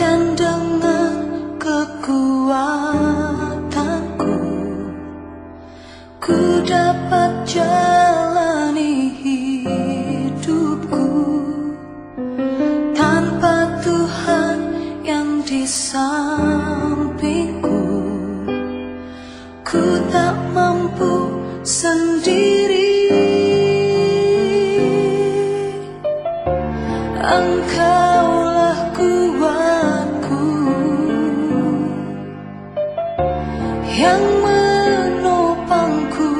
Bukan dengan kekuatanku ku dapat jalani hidupku tanpa Tuhan yang di sampingku. Ku tak mampu sendiri. Engkaulah kuatku yang menopangku.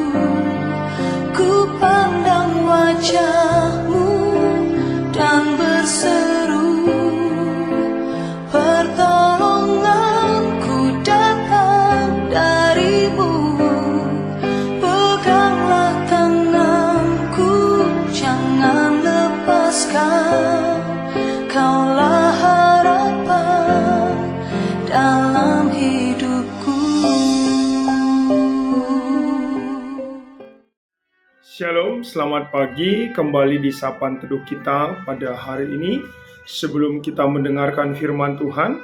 Ku pandang wajah-Mu dan berseru, pertolonganku datang dari-Mu. Peganglah tanganku, jangan lepaskan. Kaulah harapan dalam hidupku. Shalom, selamat pagi. Kembali di Sapaan Teduh kita pada hari ini. Sebelum kita mendengarkan firman Tuhan,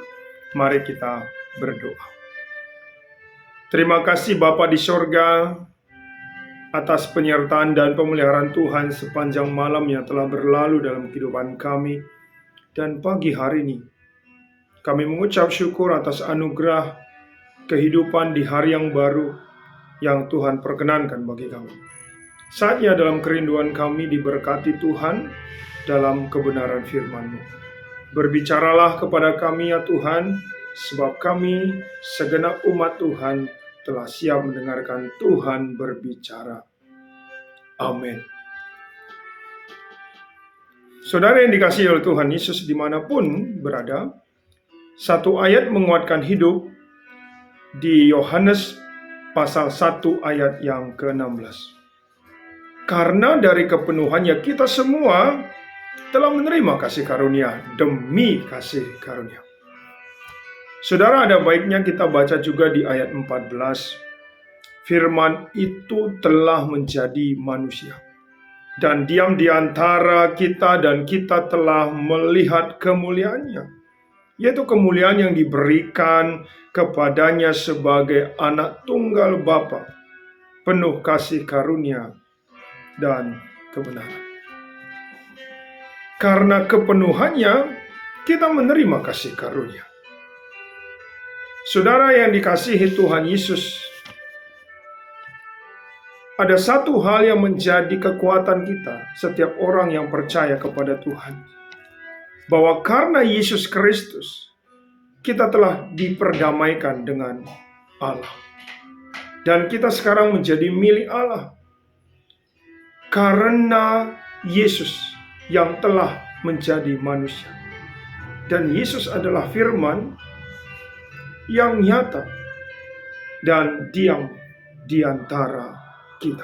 mari kita berdoa. Terima kasih Bapa di sorga atas penyertaan dan pemeliharaan Tuhan sepanjang malam yang telah berlalu dalam kehidupan kami. Dan pagi hari ini, kami mengucap syukur atas anugerah kehidupan di hari yang baru yang Tuhan perkenankan bagi kami. Saatnya dalam kerinduan kami diberkati Tuhan dalam kebenaran firman-Mu. Berbicaralah kepada kami ya Tuhan, sebab kami segenap umat Tuhan telah siap mendengarkan Tuhan berbicara. Amin. Saudara yang dikasihi oleh Tuhan Yesus dimanapun berada, satu ayat menguatkan hidup di Yohanes pasal 1 ayat yang ke-16. Karena dari kepenuhannya kita semua telah menerima kasih karunia demi kasih karunia. Saudara, ada baiknya kita baca juga di ayat 14. Firman itu telah menjadi manusia dan diam di antara kita, dan kita telah melihat kemuliaannya, yaitu kemuliaan yang diberikan kepadanya sebagai anak tunggal Bapa, penuh kasih karunia dan kebenaran. Karena kepenuhannya, kita menerima kasih karunia. Saudara yang dikasihi Tuhan Yesus, ada satu hal yang menjadi kekuatan kita, setiap orang yang percaya kepada Tuhan, bahwa karena Yesus Kristus, kita telah diperdamaikan dengan Allah. Dan kita sekarang menjadi milik Allah. Karena Yesus yang telah menjadi manusia. Dan Yesus adalah firman yang nyata dan diam di antara kita.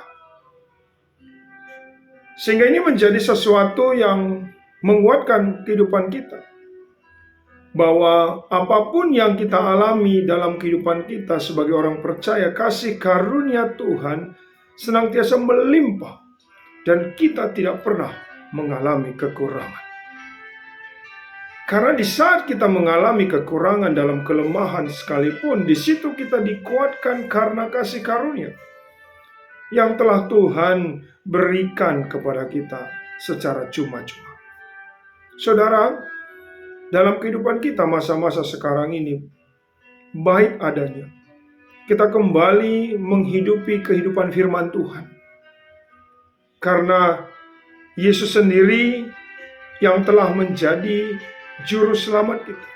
Sehingga ini menjadi sesuatu yang menguatkan kehidupan kita. Bahwa apapun yang kita alami dalam kehidupan kita sebagai orang percaya, kasih karunia Tuhan senantiasa melimpah. Dan kita tidak pernah mengalami kekurangan. Karena di saat kita mengalami kekurangan dalam kelemahan sekalipun, di situ kita dikuatkan karena kasih karunia yang telah Tuhan berikan kepada kita secara cuma-cuma. Saudara, dalam kehidupan kita masa-masa sekarang ini, baik adanya kita kembali menghidupi kehidupan firman Tuhan. Karena Yesus sendiri yang telah menjadi juru selamat kita,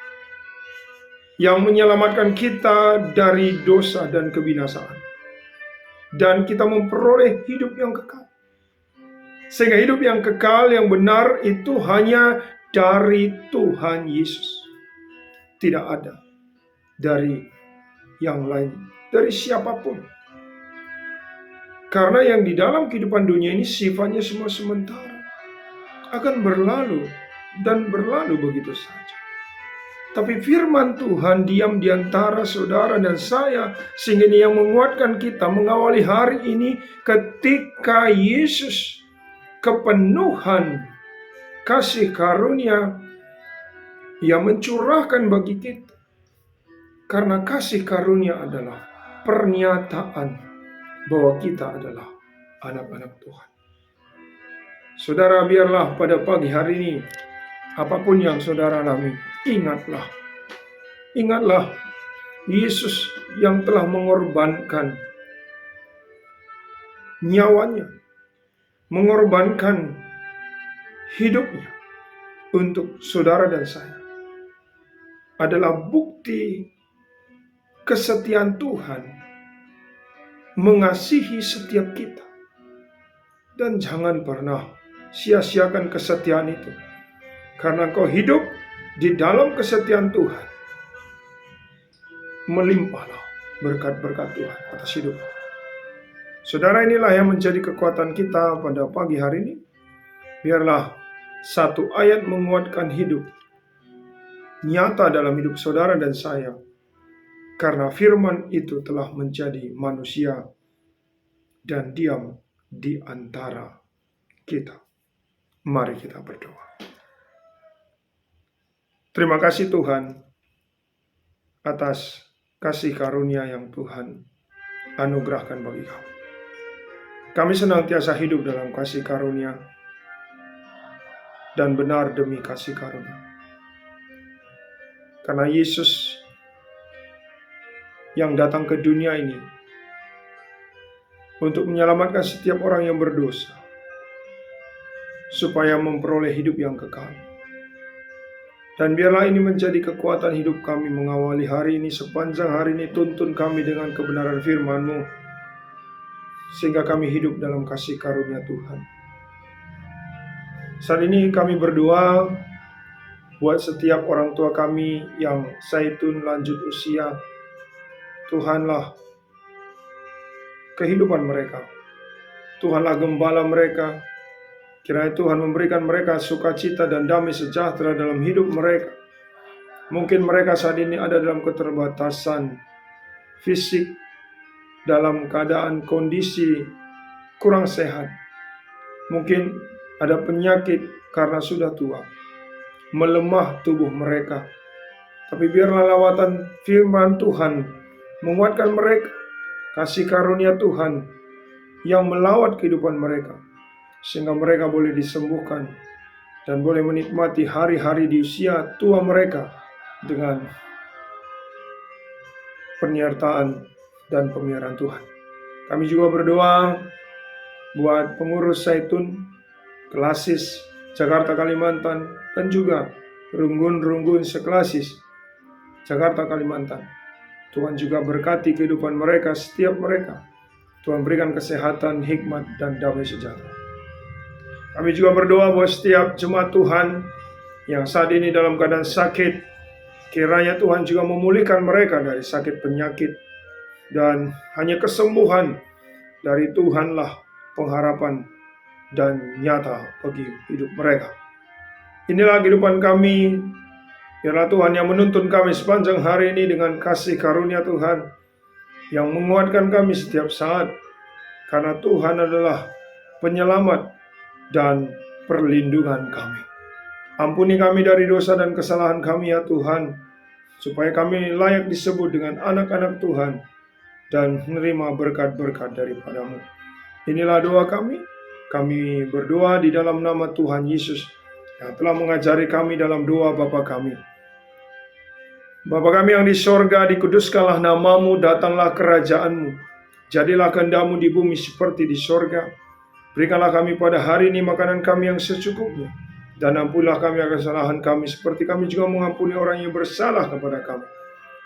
yang menyelamatkan kita dari dosa dan kebinasaan. Dan kita memperoleh hidup yang kekal. Sehingga hidup yang kekal yang benar itu hanya dari Tuhan Yesus. Tidak ada dari yang lain, dari siapapun. Karena yang di dalam kehidupan dunia ini sifatnya semua sementara, akan berlalu dan berlalu begitu saja. Tapi firman Tuhan diam di antara saudara dan saya, sehingga ini yang menguatkan kita mengawali hari ini ketika Yesus kepenuhan kasih karunia Ia mencurahkan bagi kita. Karena kasih karunia adalah pernyataan bahwa kita adalah anak-anak Tuhan. Saudara, biarlah pada pagi hari ini, apapun yang saudara alami, ingatlah Yesus yang telah mengorbankan nyawanya, mengorbankan hidupnya untuk saudara dan saya, adalah bukti kesetiaan Tuhan mengasihi setiap kita. Dan jangan pernah sia-siakan kesetiaan itu, karena kau hidup di dalam kesetiaan Tuhan, melimpahlah berkat-berkat Tuhan atas hidup. Saudara, inilah yang menjadi kekuatan kita pada pagi hari ini. Biarlah satu ayat menguatkan hidup nyata dalam hidup saudara dan saya, karena firman itu telah menjadi manusia dan diam di antara kita. Mari kita berdoa. Terima kasih Tuhan atas kasih karunia yang Tuhan anugerahkan bagi kami. Kami senantiasa hidup dalam kasih karunia dan benar demi kasih karunia. Karena Yesus yang datang ke dunia ini untuk menyelamatkan setiap orang yang berdosa, supaya memperoleh hidup yang kekal. Dan biarlah ini menjadi kekuatan hidup kami mengawali hari ini. Sepanjang hari ini tuntun kami dengan kebenaran firman-Mu, sehingga kami hidup dalam kasih karunia Tuhan. Saat ini kami berdoa buat setiap orang tua kami yang zaitun lanjut usia. Tuhanlah kehidupan mereka, Tuhanlah gembala mereka. Kiranya Tuhan memberikan mereka sukacita dan damai sejahtera dalam hidup mereka. Mungkin mereka saat ini ada dalam keterbatasan fisik, dalam keadaan kondisi kurang sehat. Mungkin ada penyakit karena sudah tua, melemah tubuh mereka. Tapi biarlah lawatan firman Tuhan menguatkan mereka, kasih karunia Tuhan yang melawat kehidupan mereka, sehingga mereka boleh disembuhkan dan boleh menikmati hari-hari di usia tua mereka dengan penyertaan dan pemeliharaan Tuhan. Kami juga berdoa buat pengurus zaitun Kelasis Jakarta Kalimantan dan juga runggun-runggun sekelasis Jakarta Kalimantan. Tuhan juga berkati kehidupan mereka, setiap mereka. Tuhan berikan kesehatan, hikmat, dan damai sejahtera. Kami juga berdoa buat setiap jemaat Tuhan yang saat ini dalam keadaan sakit. Kiranya Tuhan juga memulihkan mereka dari sakit penyakit. Dan hanya kesembuhan dari Tuhanlah pengharapan dan nyata bagi hidup mereka. Inilah kehidupan kami. Biarlah Tuhan yang menuntun kami sepanjang hari ini dengan kasih karunia Tuhan yang menguatkan kami setiap saat. Karena Tuhan adalah penyelamat dan perlindungan kami. Ampuni kami dari dosa dan kesalahan kami ya Tuhan, supaya kami layak disebut dengan anak-anak Tuhan dan menerima berkat-berkat daripada-Mu. Inilah doa kami. Kami berdoa di dalam nama Tuhan Yesus yang telah mengajari kami dalam doa Bapa kami. Bapa kami yang di sorga, dikuduskanlah nama-Mu, datanglah kerajaan-Mu. Jadilah kehendak-Mu di bumi seperti di sorga. Berikanlah kami pada hari ini makanan kami yang secukupnya. Dan ampunilah kami akan kesalahan kami, seperti kami juga mengampuni orang yang bersalah kepada kami.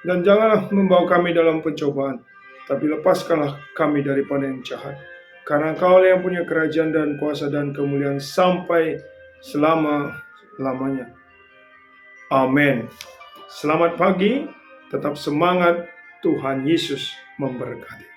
Dan janganlah membawa kami dalam pencobaan, tapi lepaskanlah kami daripada yang jahat. Karena Engkau yang punya kerajaan dan kuasa dan kemuliaan sampai selama-lamanya. Amin. Selamat pagi, tetap semangat, Tuhan Yesus memberkati.